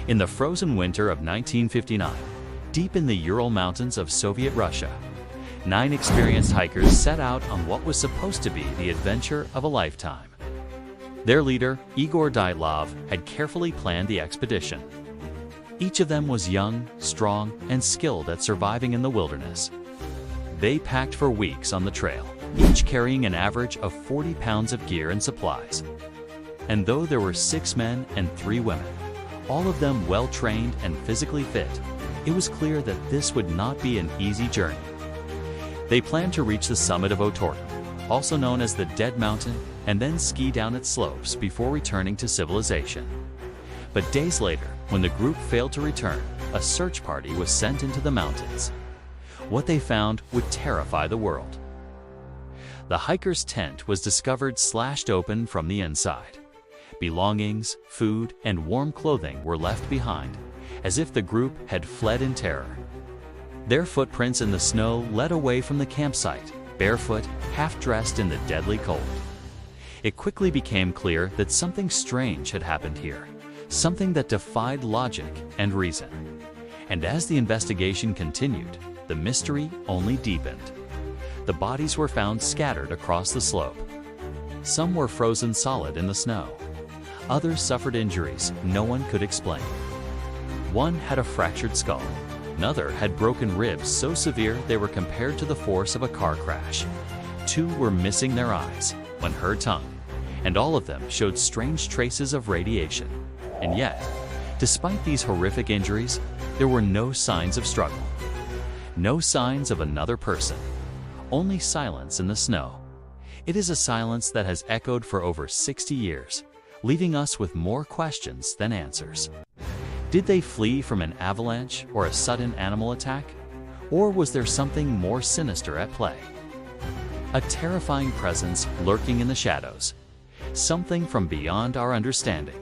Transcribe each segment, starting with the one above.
In the frozen winter of 1959, deep in the Ural Mountains of Soviet Russia, 9 experienced hikers set out on what was supposed to be the adventure of a lifetime. Their leader, Igor Dyatlov, had carefully planned the expedition. Each of them was young, strong, and skilled at surviving in the wilderness. They packed for weeks on the trail, each carrying an average of 40 pounds of gear and supplies. And though there were 6 men and 3 women, all of them well-trained and physically fit, it was clear that this would not be an easy journey. They planned to reach the summit of Otterworldly, also known as the Dead Mountain, and then ski down its slopes before returning to civilization. But days later, when the group failed to return, a search party was sent into the mountains. What they found would terrify the world. The hiker's tent was discovered slashed open from the inside. Belongings, food, and warm clothing were left behind, as if the group had fled in terror. Their footprints in the snow led away from the campsite, barefoot, half-dressed in the deadly cold. It quickly became clear that something strange had happened here, something that defied logic and reason. And as the investigation continued, the mystery only deepened. The bodies were found scattered across the slope. Some were frozen solid in the snow. Others suffered injuries no one could explain. One had a fractured skull. Another had broken ribs so severe they were compared to the force of a car crash. 2 were missing their eyes, one her tongue, and all of them showed strange traces of radiation. And yet, despite these horrific injuries, there were no signs of struggle. No signs of another person. Only silence in the snow. It is a silence that has echoed for over 60 years, leaving us with more questions than answers. Did they flee from an avalanche or a sudden animal attack? Or was there something more sinister at play? A terrifying presence lurking in the shadows. Something from beyond our understanding.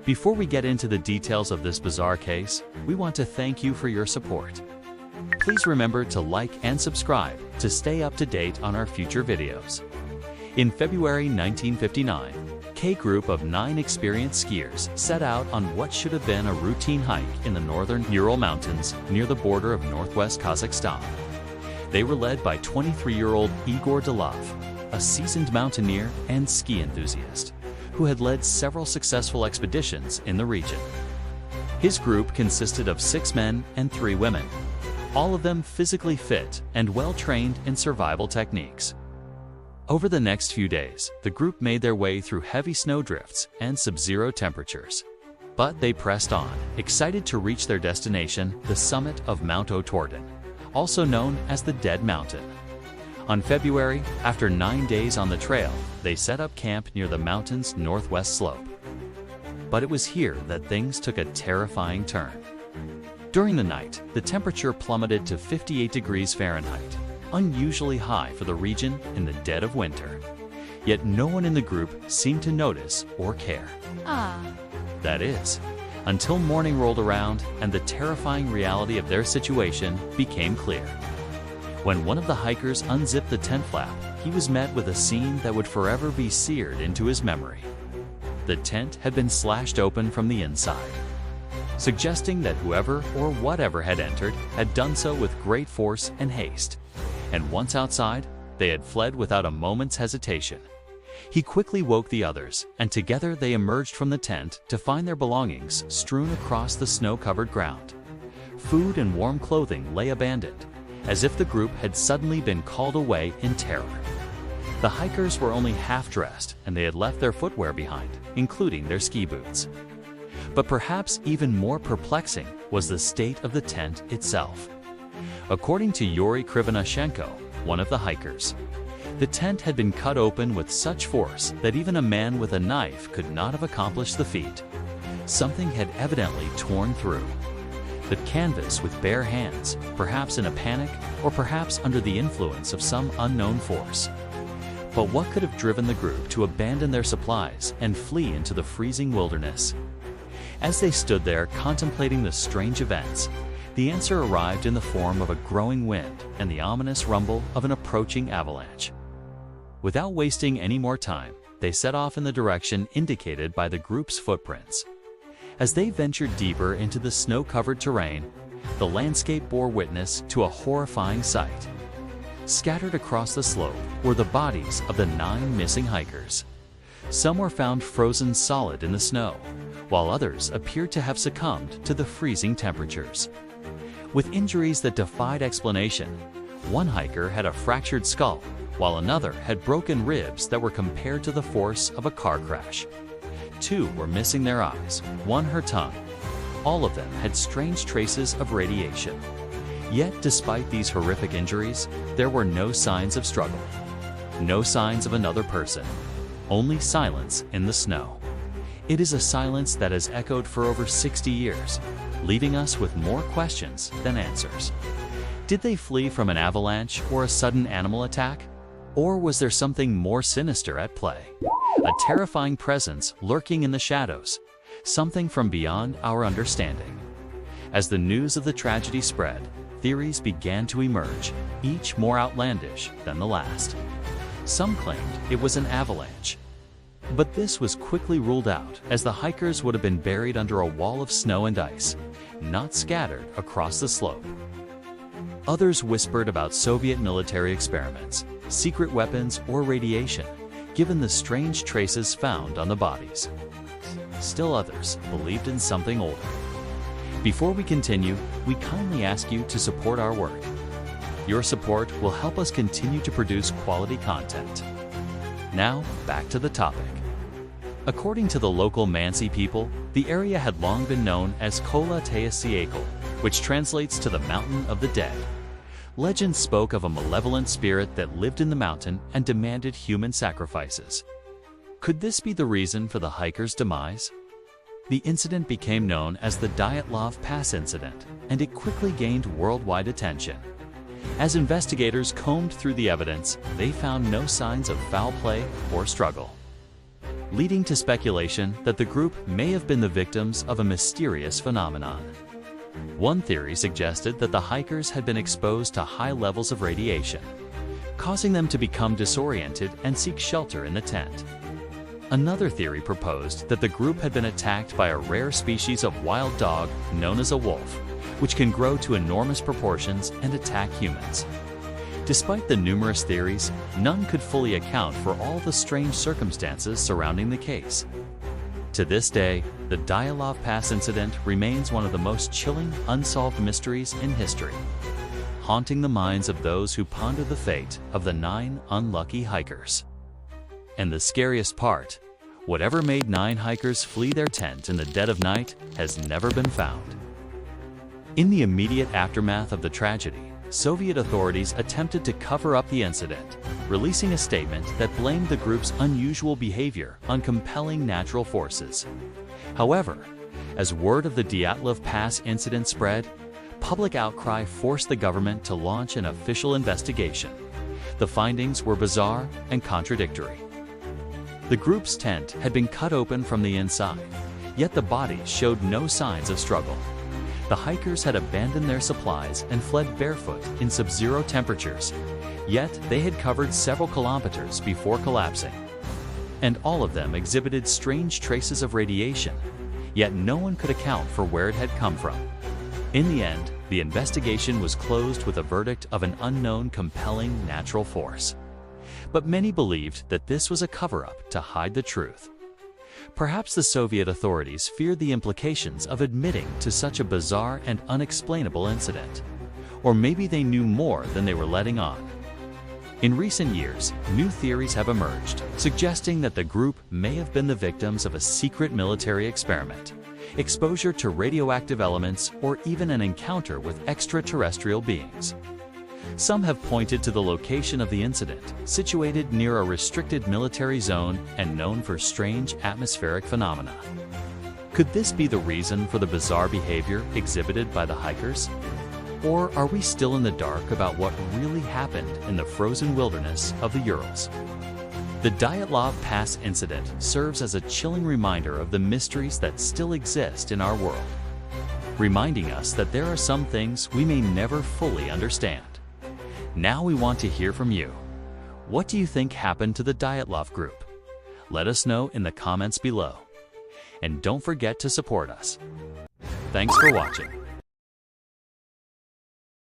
Before we get into the details of this bizarre case, we want to thank you for your support. Please remember to like and subscribe to stay up to date on our future videos. In February 1959, a group of 9 experienced skiers set out on what should have been a routine hike in the northern Ural Mountains near the border of northwest Kazakhstan. They were led by 23-year-old Igor Dyatlov, a seasoned mountaineer and ski enthusiast, who had led several successful expeditions in the region. His group consisted of 6 men and 3 women, all of them physically fit and well-trained in survival techniques. Over the next few days, the group made their way through heavy snowdrifts and sub-zero temperatures. But they pressed on, excited to reach their destination, the summit of Mount Otterworldly, also known as the Dead Mountain. On February, after 9 days on the trail, they set up camp near the mountain's northwest slope. But it was here that things took a terrifying turn. During the night, the temperature plummeted to 58 degrees Fahrenheit, unusually high for the region in the dead of winter. Yet no one in the group seemed to notice or care. That is, until morning rolled around and the terrifying reality of their situation became clear. When one of the hikers unzipped the tent flap, he was met with a scene that would forever be seared into his memory. The tent had been slashed open from the inside, suggesting that whoever or whatever had entered had done so with great force and haste. And once outside, they had fled without a moment's hesitation. He quickly woke the others, and together they emerged from the tent to find their belongings strewn across the snow-covered ground. Food and warm clothing lay abandoned, as if the group had suddenly been called away in terror. The hikers were only half-dressed, and they had left their footwear behind, including their ski boots. But perhaps even more perplexing was the state of the tent itself. According to Yuri Krivonoshenko, one of the hikers, the tent had been cut open with such force that even a man with a knife could not have accomplished the feat. Something had evidently torn through the canvas with bare hands, perhaps in a panic or perhaps under the influence of some unknown force. But what could have driven the group to abandon their supplies and flee into the freezing wilderness? As they stood there contemplating the strange events, the answer arrived in the form of a growing wind and the ominous rumble of an approaching avalanche. Without wasting any more time, they set off in the direction indicated by the group's footprints. As they ventured deeper into the snow-covered terrain, the landscape bore witness to a horrifying sight. Scattered across the slope were the bodies of the 9 missing hikers. Some were found frozen solid in the snow, while others appeared to have succumbed to the freezing temperatures. With injuries that defied explanation, one hiker had a fractured skull, while another had broken ribs that were compared to the force of a car crash. 2 were missing their eyes, one her tongue. All of them had strange traces of radiation. Yet, despite these horrific injuries, there were no signs of struggle. No signs of another person. Only silence in the snow. It is a silence that has echoed for over 60 years, leaving us with more questions than answers. Did they flee from an avalanche or a sudden animal attack? Or was there something more sinister at play? A terrifying presence lurking in the shadows, something from beyond our understanding. As the news of the tragedy spread, theories began to emerge, each more outlandish than the last. Some claimed it was an avalanche. But this was quickly ruled out, as the hikers would have been buried under a wall of snow and ice, not scattered across the slope. Others whispered about Soviet military experiments, secret weapons, or radiation, given the strange traces found on the bodies. Still others believed in something older. Before we continue, we kindly ask you to support our work. Your support will help us continue to produce quality content. Now, back to the topic. According to the local Mansi people, the area had long been known as Kola Teasiekal, which translates to the Mountain of the Dead. Legends spoke of a malevolent spirit that lived in the mountain and demanded human sacrifices. Could this be the reason for the hikers' demise? The incident became known as the Dyatlov Pass Incident, and it quickly gained worldwide attention. As investigators combed through the evidence, they found no signs of foul play or struggle, leading to speculation that the group may have been the victims of a mysterious phenomenon. One theory suggested that the hikers had been exposed to high levels of radiation, causing them to become disoriented and seek shelter in the tent. Another theory proposed that the group had been attacked by a rare species of wild dog known as a wolf, which can grow to enormous proportions and attack humans. Despite the numerous theories, none could fully account for all the strange circumstances surrounding the case. To this day, the Dyatlov Pass incident remains one of the most chilling, unsolved mysteries in history, haunting the minds of those who ponder the fate of the 9 unlucky hikers. And the scariest part, whatever made 9 hikers flee their tent in the dead of night has never been found. In the immediate aftermath of the tragedy, Soviet authorities attempted to cover up the incident, releasing a statement that blamed the group's unusual behavior on compelling natural forces. However, as word of the Dyatlov Pass incident spread, public outcry forced the government to launch an official investigation. The findings were bizarre and contradictory. The group's tent had been cut open from the inside, yet the bodies showed no signs of struggle. The hikers had abandoned their supplies and fled barefoot in sub-zero temperatures, yet they had covered several kilometers before collapsing. And all of them exhibited strange traces of radiation, yet no one could account for where it had come from. In the end, the investigation was closed with a verdict of an unknown compelling natural force. But many believed that this was a cover-up to hide the truth. Perhaps the Soviet authorities feared the implications of admitting to such a bizarre and unexplainable incident. Or maybe they knew more than they were letting on. In recent years, new theories have emerged, suggesting that the group may have been the victims of a secret military experiment, exposure to radioactive elements, or even an encounter with extraterrestrial beings. Some have pointed to the location of the incident, situated near a restricted military zone and known for strange atmospheric phenomena. Could this be the reason for the bizarre behavior exhibited by the hikers? Or are we still in the dark about what really happened in the frozen wilderness of the Urals? The Dyatlov Pass incident serves as a chilling reminder of the mysteries that still exist in our world, reminding us that there are some things we may never fully understand. Now we want to hear from you. What do you think happened to the Dyatlov group? Let us know in the comments below. and don't forget to support us. Thanks for watching.